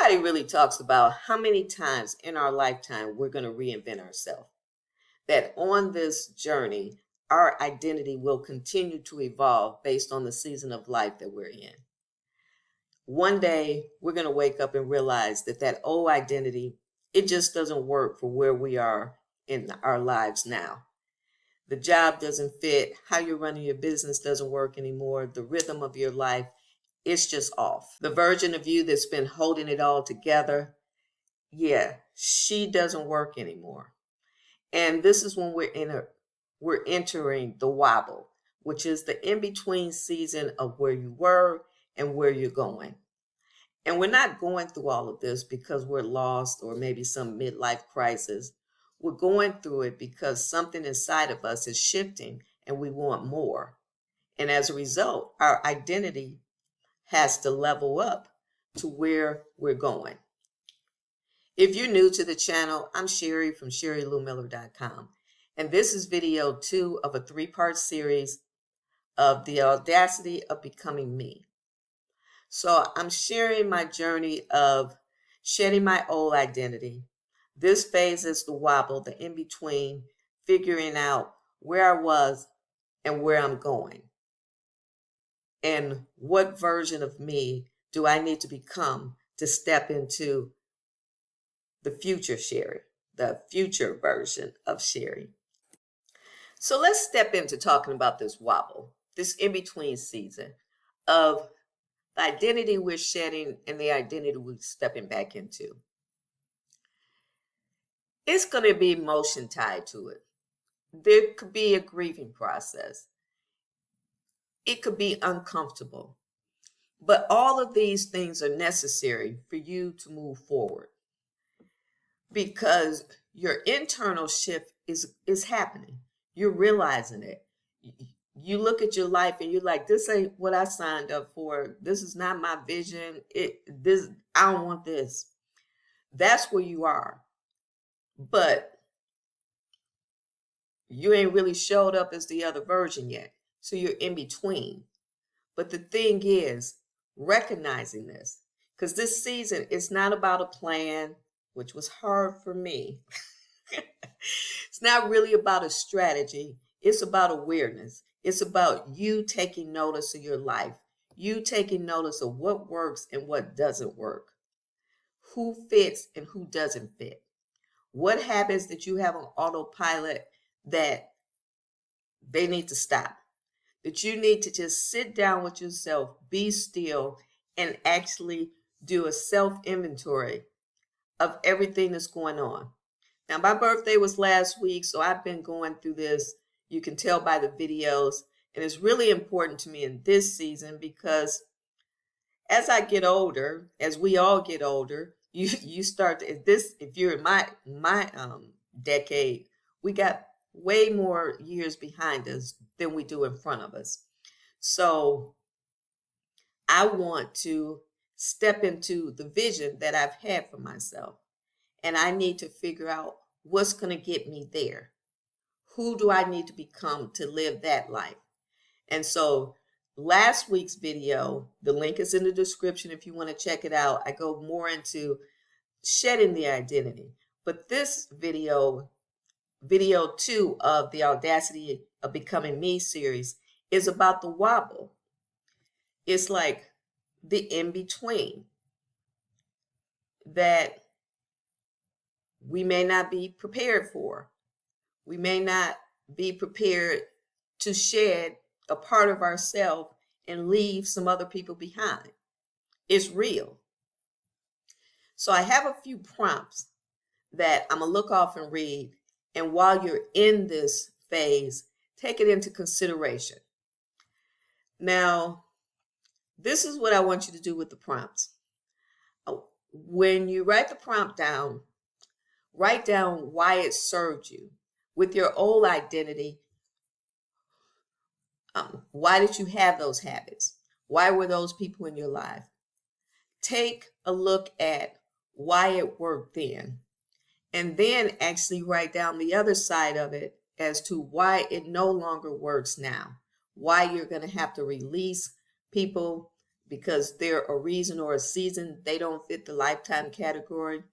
Nobody really talks about how many times in our lifetime we're going to reinvent ourselves. That on this journey, our identity will continue to evolve based on the season of life that we're in. One day, we're going to wake up and realize that that old identity, it just doesn't work for where we are in our lives now. The job doesn't fit. How you're running your business doesn't work anymore. The rhythm of your life, it's just off. The version of you that's been holding it all together, yeah, she doesn't work anymore. And this is when we're entering the wobble, which is the in-between season of where you were and where you're going. And we're not going through all of this because we're lost or maybe some midlife crisis. We're going through it because something inside of us is shifting and we want more. And as a result, our identity has to level up to where we're going. If you're new to the channel, I'm Sherry from SherryLouMiller.com. And this is video 2 of a 3-part series of the audacity of becoming me. So I'm sharing my journey of shedding my old identity. This phase is the wobble, the in-between, figuring out where I was and where I'm going. And what version of me do I need to become to step into the future Sherry, the future version of Sherry. So let's step into talking about this wobble, this in-between season of the identity we're shedding and the identity we're stepping back into. It's going to be emotion tied to it. There could be a grieving process. It could be uncomfortable. But all of these things are necessary for you to move forward because your internal shift is happening. You're realizing it. You look at your life and you're like, this ain't what I signed up for. This is not my vision. I don't want this. That's where you are. But you ain't really showed up as the other version yet. So you're in between. But the thing is, recognizing this, because this season is not about a plan, which was hard for me. It's not really about a strategy. It's about awareness. It's about you taking notice of your life, you taking notice of what works and what doesn't work, who fits and who doesn't fit, what habits that you have on autopilot that they need to stop, that you need to just sit down with yourself, be still, and actually do a self-inventory of everything that's going on. Now, my birthday was last week, so I've been going through this. You can tell by the videos, and it's really important to me in this season because as I get older, as we all get older, you start to, if you're in my decade, we got way more years behind us than we do in front of us. So I want to step into the vision that I've had for myself. And I need to figure out what's going to get me there. Who do I need to become to live that life? And so last week's video, the link is in the description if you want to check it out. I go more into shedding the identity. But this video 2 of the Audacity of Becoming Me series, is about the wobble. It's like the in-between that we may not be prepared for. We may not be prepared to shed a part of ourselves and leave some other people behind. It's real. So I have a few prompts that I'm going to look off and read. And while you're in this phase, take it into consideration. Now, this is what I want you to do with the prompts. When you write the prompt down, write down why it served you. With your old identity, why did you have those habits? Why were those people in your life? Take a look at why it worked then. And then actually write down the other side of it as to why it no longer works now. Why you're going to have to release people because they're a reason or a season, they don't fit the lifetime category.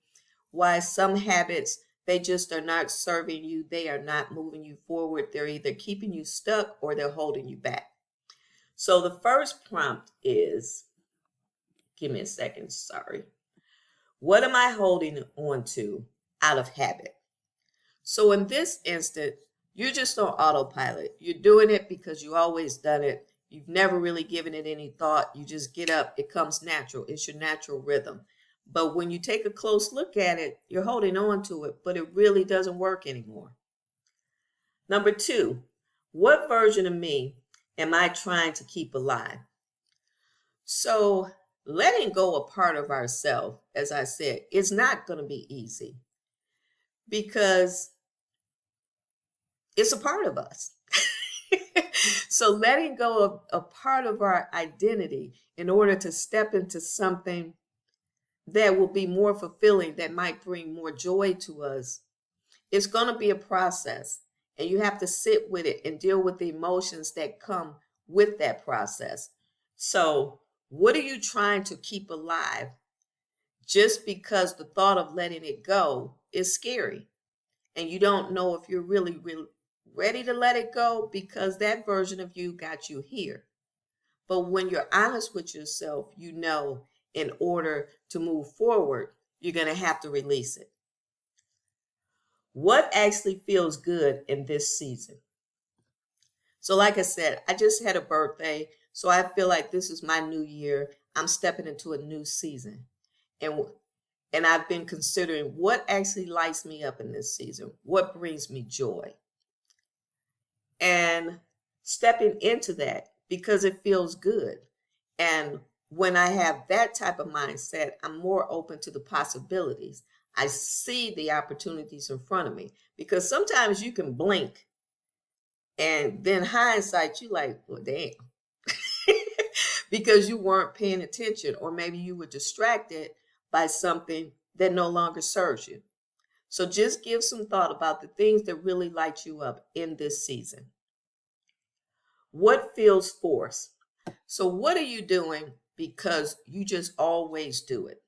Why some habits, they just are not serving you, they are not moving you forward. They're either keeping you stuck or they're holding you back. So the first prompt is, give me a second, sorry. What am I holding on to out of habit? So in this instant, you're just on autopilot. You're doing it because you always done it. You've never really given it any thought. You just get up. It comes natural. It's your natural rhythm. But when you take a close look at it, you're holding on to it, but it really doesn't work anymore. Number two, what version of me am I trying to keep alive? So letting go a part of ourselves, as I said, is not going to be easy because it's a part of us. So letting go of a part of our identity in order to step into something that will be more fulfilling, that might bring more joy to us, it's going to be a process. And you have to sit with it and deal with the emotions that come with that process. So what are you trying to keep alive just because the thought of letting it go is scary? And you don't know if you're really ready to let it go because that version of you got you here. But when you're honest with yourself, you know in order to move forward, you're going to have to release it. What actually feels good in this season? So like I said, I just had a birthday, so I feel like this is my new year. I'm stepping into a new season. And I've been considering what actually lights me up in this season, what brings me joy. And stepping into that because it feels good. And when I have that type of mindset, I'm more open to the possibilities. I see the opportunities in front of me because sometimes you can blink and then hindsight, you like, well, damn, because you weren't paying attention, or maybe you were distracted by something that no longer serves you. So just give some thought about the things that really light you up in this season. What feels forced? So what are you doing because you just always do it?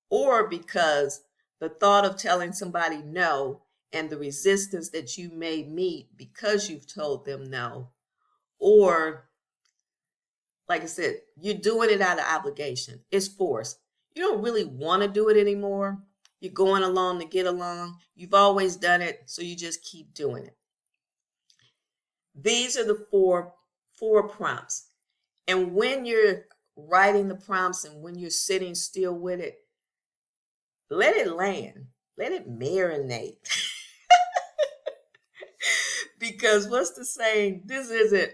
Or because the thought of telling somebody no and the resistance that you may meet because you've told them no, or like I said, you're doing it out of obligation. It's forced. You don't really want to do it anymore. You're going along to get along. You've always done it, so you just keep doing it. These are the four prompts. And when you're writing the prompts and when you're sitting still with it, let it land. Let it marinate. Because what's the saying? This isn't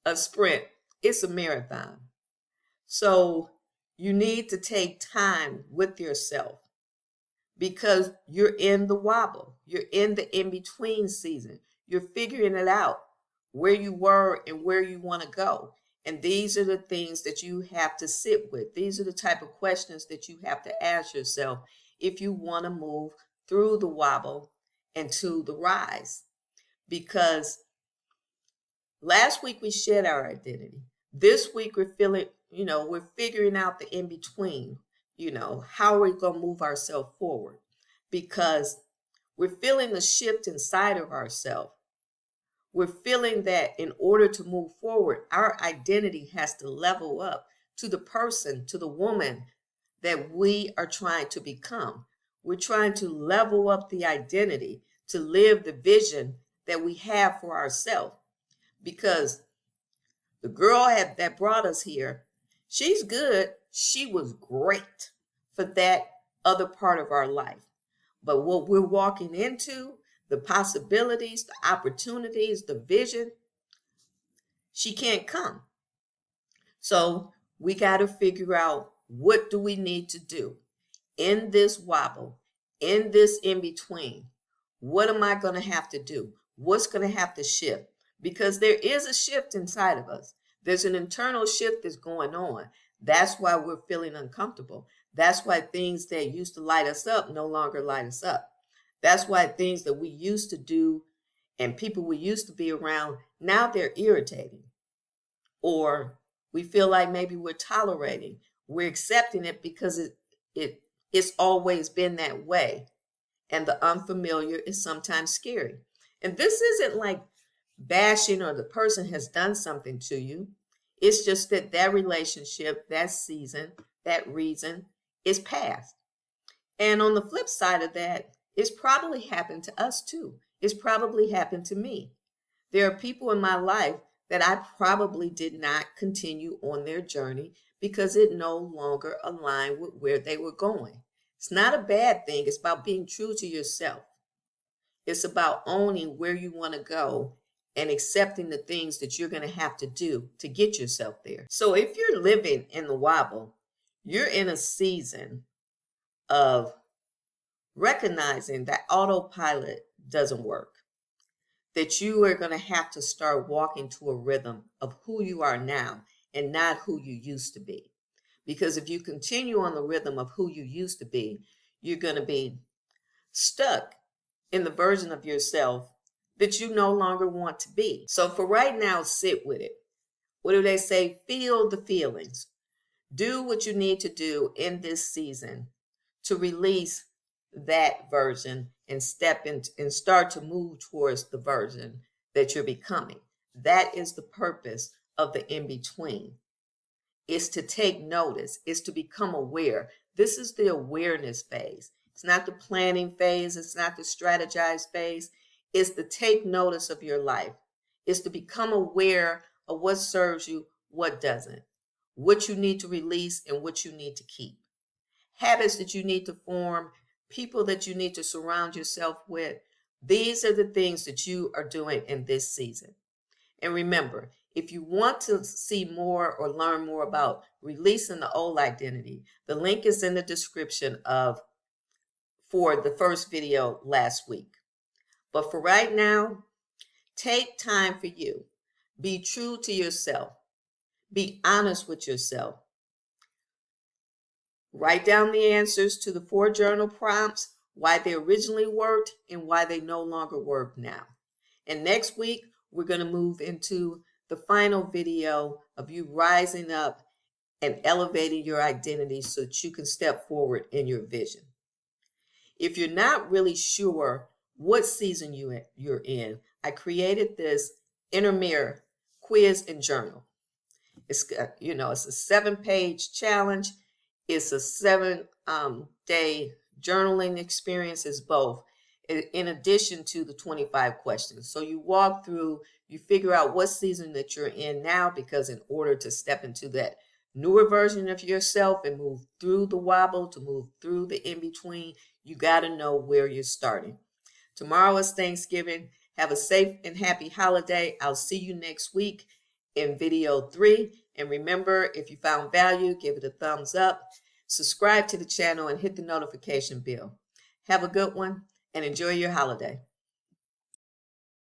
a sprint. It's a marathon. So you need to take time with yourself because you're in the wobble. You're in the in-between season. You're figuring it out where you were and where you want to go. And these are the things that you have to sit with. These are the type of questions that you have to ask yourself if you want to move through the wobble and to the rise. Because last week we shed our identity. This week we're feeling, we're figuring out the in-between, how are we going to move ourselves forward? Because we're feeling the shift inside of ourselves. We're feeling that in order to move forward, our identity has to level up to the person, to the woman that we are trying to become. We're trying to level up the identity to live the vision that we have for ourselves. Because the girl that brought us here, she's good. She was great for that other part of our life. But what we're walking into, the possibilities, the opportunities, the vision, she can't come. So we got to figure out, what do we need to do in this wobble, in this in-between? What am I going to have to do? What's going to have to shift? Because there is a shift inside of us. There's an internal shift that's going on. That's why we're feeling uncomfortable. That's why things that used to light us up no longer light us up. That's why things that we used to do and people we used to be around, now they're irritating. Or We feel like maybe we're tolerating, we're accepting it because it's always been that way. And the unfamiliar is sometimes scary. And this isn't like bashing or the person has done something to you. It's just that that relationship, that season, that reason is past. And on the flip side of that, it's probably happened to us too. It's probably happened to me. There are people in my life that I probably did not continue on their journey because it no longer aligned with where they were going. It's not a bad thing. It's about being true to yourself. It's about owning where you want to go and accepting the things that you're going to have to do to get yourself there. So if you're living in the wobble, you're in a season of recognizing that autopilot doesn't work, that you are going to have to start walking to a rhythm of who you are now and not who you used to be. Because if you continue on the rhythm of who you used to be, you're going to be stuck in the version of yourself that you no longer want to be. So for right now, sit with it. What do they say? Feel the feelings. Do what you need to do in this season to release that version and step in and start to move towards the version that you're becoming. That is the purpose of the in between. Is to take notice, is to become aware. This is the awareness phase. It's not the planning phase, it's not the strategize phase. It's the take notice of your life. It's to become aware of what serves you, what doesn't, what you need to release and what you need to keep. Habits that you need to form, people that you need to surround yourself with. These are the things that you are doing in this season. And remember, if you want to see more or learn more about releasing the old identity, the link is in the description for the first video last week. But for right now, take time for you. Be true to yourself. Be honest with yourself. Write down the answers to the 4 journal prompts, why they originally worked and why they no longer work now. And next week, we're going to move into the final video of you rising up and elevating your identity so that you can step forward in your vision. If you're not really sure what season you're in, I created this inner mirror quiz and journal. It's a 7-page challenge. It's a 7-day journaling experience. It's both, in addition to the 25 questions. So you walk through, you figure out what season that you're in now, because in order to step into that newer version of yourself and move through the wobble, to move through the in-between, you got to know where you're starting. Tomorrow is Thanksgiving. Have a safe and happy holiday. I'll see you next week in video 3. And remember, if you found value, give it a thumbs up, subscribe to the channel, and hit the notification bell. Have a good one and enjoy your holiday.